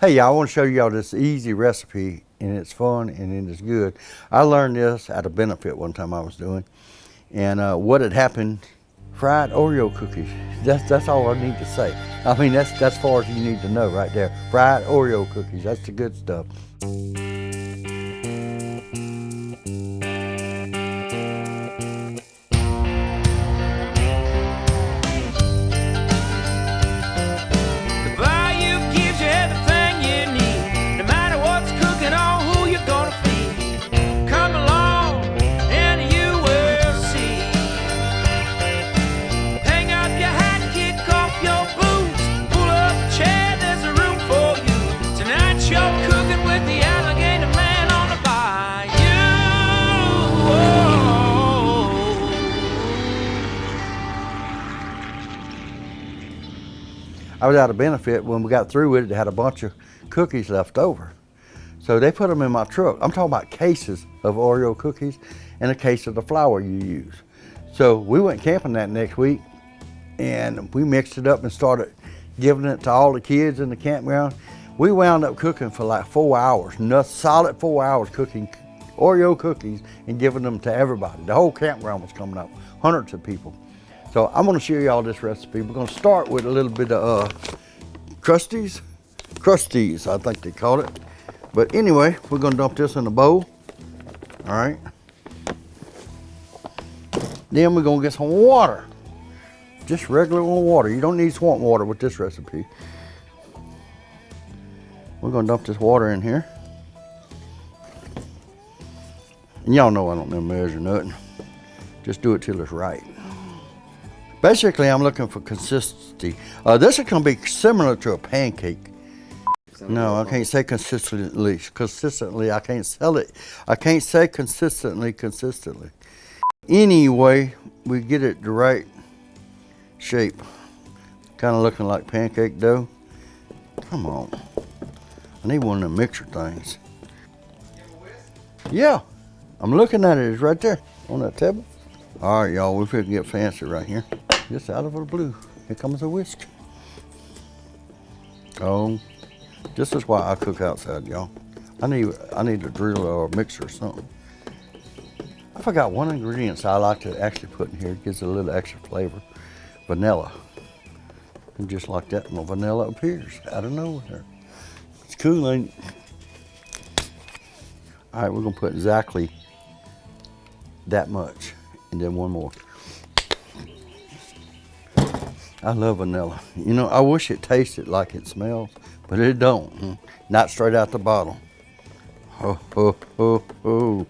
Hey y'all, I want to show y'all this easy recipe, and it's fun and it is good. I learned this at a benefit one time I was doing, and what had happened, fried Oreo cookies. That's all I need to say. I mean, that's as far as you need to know right there. Fried Oreo cookies, that's the good stuff. The Bayou gives you everything you need, no matter what's cooking or who you're gonna feed. Come along and you will see. Hang up your hat, kick off your boots, pull up a chair, there's a room for you. Tonight you're cooking with the alligator man on the bayou. I was at a benefit. When we got through with it, they had a bunch of cookies left over. So they put them in my truck. I'm talking about cases of Oreo cookies and a case of the flour you use. So we went camping that next week, and we mixed it up and started giving it to all the kids in the campground. We wound up cooking for like 4 hours, solid 4 hours cooking Oreo cookies and giving them to everybody. The whole campground was coming up, hundreds of people. So I'm gonna show y'all this recipe. We're gonna start with a little bit of crusties, I think they call it. But anyway, we're gonna dump this in a bowl, all right? Then we're gonna get some water, just regular old water. You don't need swamp water with this recipe. We're gonna dump this water in here. And y'all know I don't never measure nothing. Just do it till it's right. Basically, I'm looking for consistency. This is gonna be similar to a pancake. No, I can't say consistently. Consistently, I can't sell it. I can't say consistently. Anyway, we get it the right shape. Kind of looking like pancake dough. Come on. I need one of them mixer things. Yeah, I'm looking at it. It's right there on that table. All right, y'all, we're finna get fancy right here. Just out of the blue, here comes a whisk. Oh, this is why I cook outside, y'all. I need a drill or a mixer or something. I forgot one ingredient I like to actually put in here. It gives it a little extra flavor. Vanilla. And just like that, no vanilla appears out of nowhere. It's cool, ain't it? All right, we're gonna put exactly that much, and then one more. I love vanilla. You know, I wish it tasted like it smells, but it don't. Not straight out the bottle. Oh, oh, oh, oh.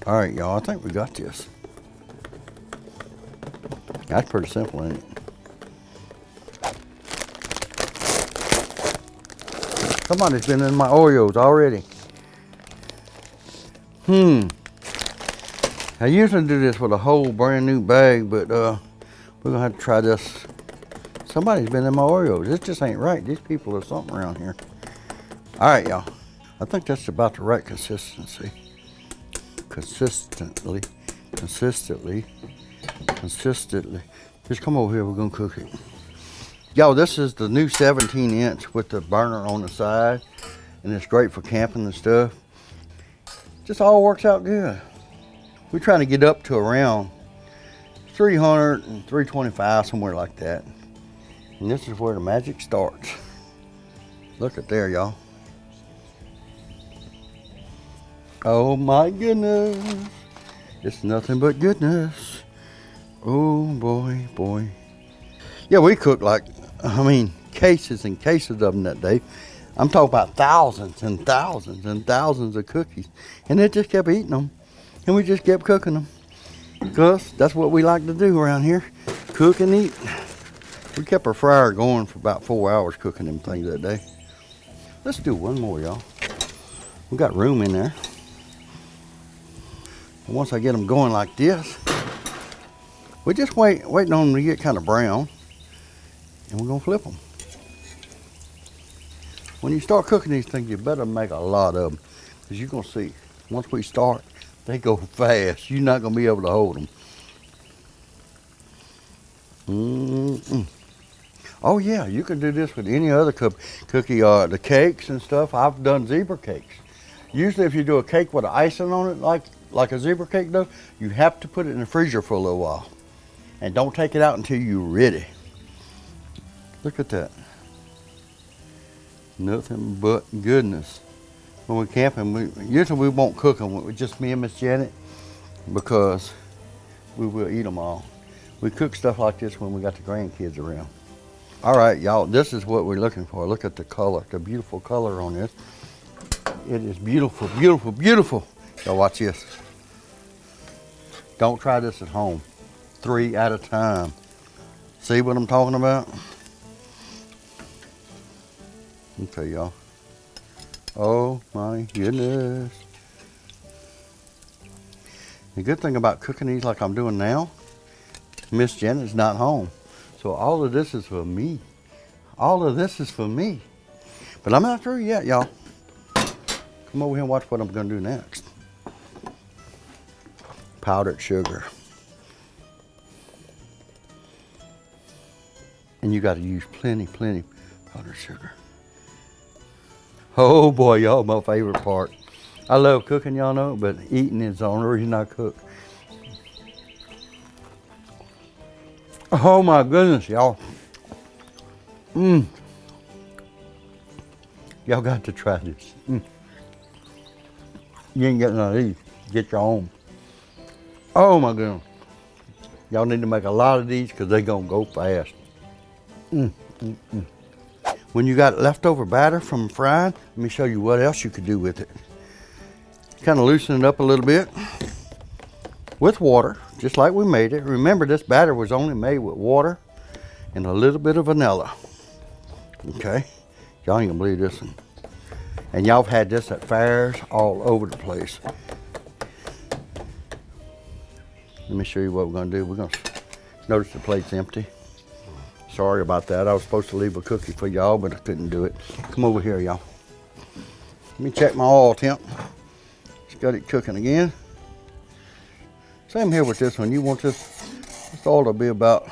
All right, y'all, I think we got this. That's pretty simple, ain't it? Somebody's been in my Oreos already. I usually do this with a whole brand new bag, but we're gonna have to try this. Somebody's been in my Oreos. This just ain't right. These people are something around here. All right, y'all. I think that's about the right consistency. Consistently. Just come over here, we're gonna cook it. Y'all, this is the new 17-inch with the burner on the side, and it's great for camping and stuff. Just all works out good. We're trying to get up to around 300 and 325, somewhere like that. And this is where the magic starts. Look at there, y'all. Oh my goodness. It's nothing but goodness. Oh boy. Yeah, we cooked like, cases and cases of them that day. I'm talking about thousands and thousands and thousands of cookies. And they just kept eating them. And we just kept cooking them. Because that's what we like to do around here. Cook and eat. We kept our fryer going for about 4 hours cooking them things that day. Let's do one more, y'all. We got room in there. And once I get them going like this, we just waiting on them to get kind of brown, and we're gonna flip them. When you start cooking these things, you better make a lot of them, because you're gonna see, once we start, they go fast. You're not gonna be able to hold them. Oh yeah, you can do this with any other cookie. The cakes and stuff. I've done zebra cakes. Usually, if you do a cake with icing on it, like a zebra cake does, you have to put it in the freezer for a little while, and don't take it out until you're ready. Look at that. Nothing but goodness. When we're camping, usually we won't cook them. Just me and Miss Janet, because we will eat them all. We cook stuff like this when we got the grandkids around. All right, y'all, this is what we're looking for. Look at the color, the beautiful color on this. It is beautiful, beautiful, beautiful. Y'all watch this. Don't try this at home. 3 at a time. See what I'm talking about? Okay, y'all. Oh my goodness. The good thing about cooking these like I'm doing now, Miss Janet's not home. So all of this is for me. All of this is for me. But I'm not through yet, y'all. Come over here and watch what I'm gonna do next. Powdered sugar. And you gotta use plenty powdered sugar. Oh boy, y'all, my favorite part. I love cooking, y'all know, but eating is the only reason I cook. Oh my goodness, y'all. Y'all got to try this. You ain't getting none of these. Get your own. Oh my goodness. Y'all need to make a lot of these because they're gonna go fast. When you got leftover batter from frying, let me show you what else you could do with it. Kind of loosen it up a little bit with water, just like we made it. Remember, this batter was only made with water and a little bit of vanilla. Okay, y'all ain't gonna believe this one. And y'all have had this at fairs all over the place. Let me show you what we're gonna do. We're gonna notice the plate's empty. Sorry about that. I was supposed to leave a cookie for y'all, but I couldn't do it. Come over here, y'all. Let me check my oil temp. Just got it cooking again. Same here with this one. You want this oil to be about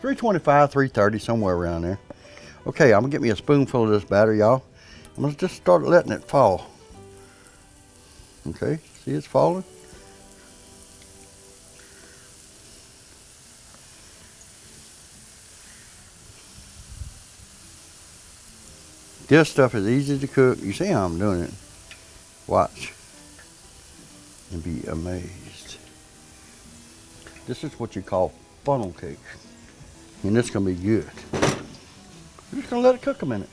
325, 330, somewhere around there. Okay, I'm gonna get me a spoonful of this batter, y'all. I'm gonna just start letting it fall. Okay, see it's falling? This stuff is easy to cook. You see how I'm doing it. Watch and be amazed. This is what you call funnel cake. And it's gonna be good. We're just gonna let it cook a minute.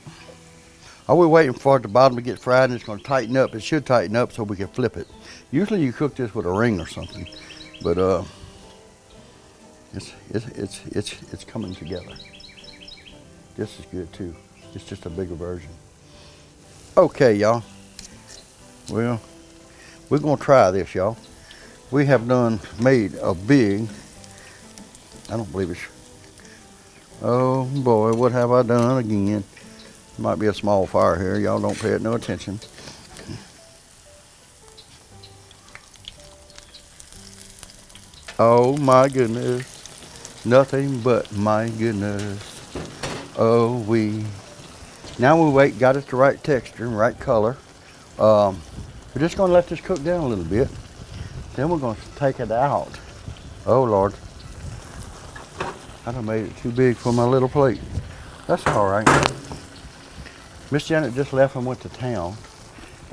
Are we waiting for the bottom to get fried and it's gonna tighten up? It should tighten up so we can flip it. Usually you cook this with a ring or something, but it's coming together. This is good too. It's just a bigger version. Okay, y'all. Well, we're gonna try this, y'all. We have made a big, I don't believe it's, oh boy, what have I done again? Might be a small fire here. Y'all don't pay it no attention. Oh my goodness. Nothing but my goodness. Oh, now we wait, got it the right texture and right color. We're just gonna let this cook down a little bit. Then we're gonna take it out. Oh Lord. I done made it too big for my little plate. That's all right. Miss Janet just left and went to town.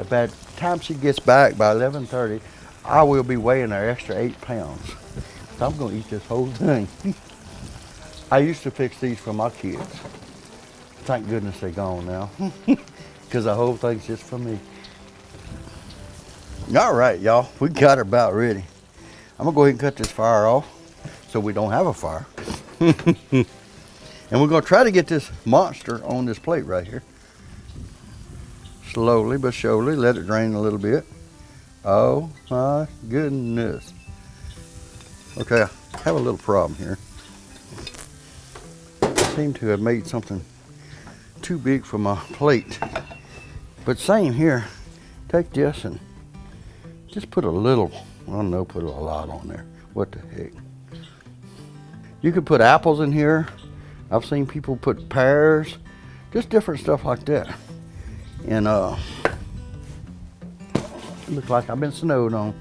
By the time she gets back by 11:30, I will be weighing an extra 8 pounds. So I'm gonna eat this whole thing. I used to fix these for my kids. Thank goodness they're gone now. Because the whole thing's just for me. All right, y'all, we got her about ready. I'm gonna go ahead and cut this fire off so we don't have a fire. And we're gonna try to get this monster on this plate right here. Slowly but surely, let it drain a little bit. Oh my goodness. Okay, I have a little problem here. I seem to have made something too big for my plate. But same here, take this and just put a little, I don't know, put a lot on there. What the heck? You could put apples in here. I've seen people put pears, just different stuff like that. And it looks like I've been snowed on.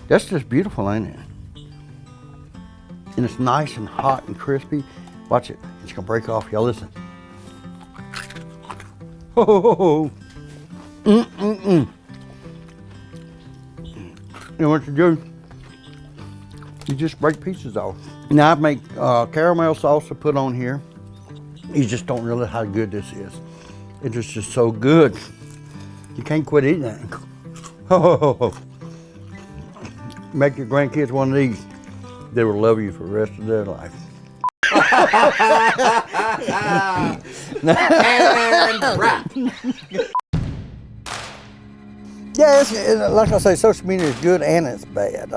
That's just beautiful, ain't it? And it's nice and hot and crispy. Watch it, it's gonna break off, y'all listen. Ho, ho, ho, ho. You know what you do? You just break pieces off. Now I make caramel sauce to put on here. You just don't realize how good this is. It's just so good. You can't quit eating it. Ho, ho, ho, ho. Make your grandkids one of these. They will love you for the rest of their life. And wrap. Yeah, like I say, social media is good and it's bad.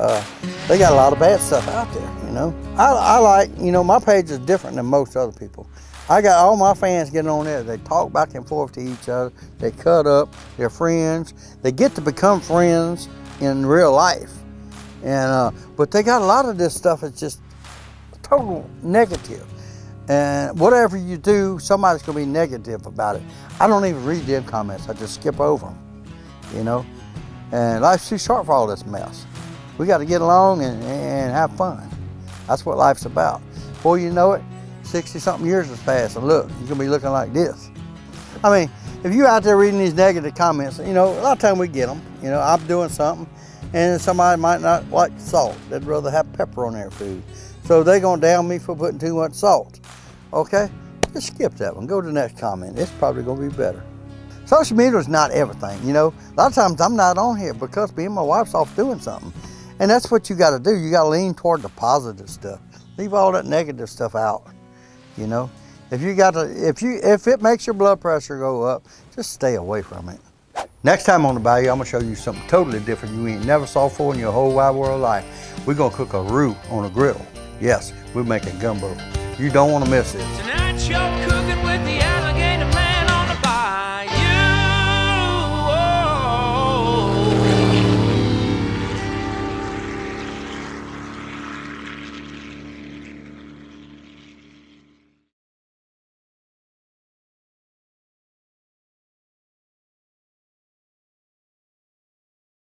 They got a lot of bad stuff out there, you know. I like, you know, my page is different than most other people. I got all my fans getting on there. They talk back and forth to each other. They cut up. They're friends. They get to become friends in real life. And but they got a lot of this stuff that's just total negative. And whatever you do, somebody's gonna be negative about it. I don't even read them comments. I just skip over them, you know. And life's too short for all this mess. We got to get along and have fun. That's what life's about. Before you know it, 60-something years has passed, and look, you're gonna be looking like this. I mean, if you're out there reading these negative comments, you know, a lot of time we get them. You know, I'm doing something, and somebody might not like salt. They'd rather have pepper on their food. So they're gonna down me for putting too much salt. Okay? Just skip that one. Go to the next comment. It's probably gonna be better. Social media is not everything, you know. A lot of times I'm not on here because me and my wife's off doing something. And that's what you gotta do. You gotta lean toward the positive stuff. Leave all that negative stuff out. You know, if it makes your blood pressure go up, just stay away from it. Next time on the Bayou, I'm gonna show you something totally different you ain't never saw before in your whole wide world life. We're gonna cook a roux on a griddle. Yes, we're making gumbo. You don't wanna miss this. Tonight you're cooking with the alligator.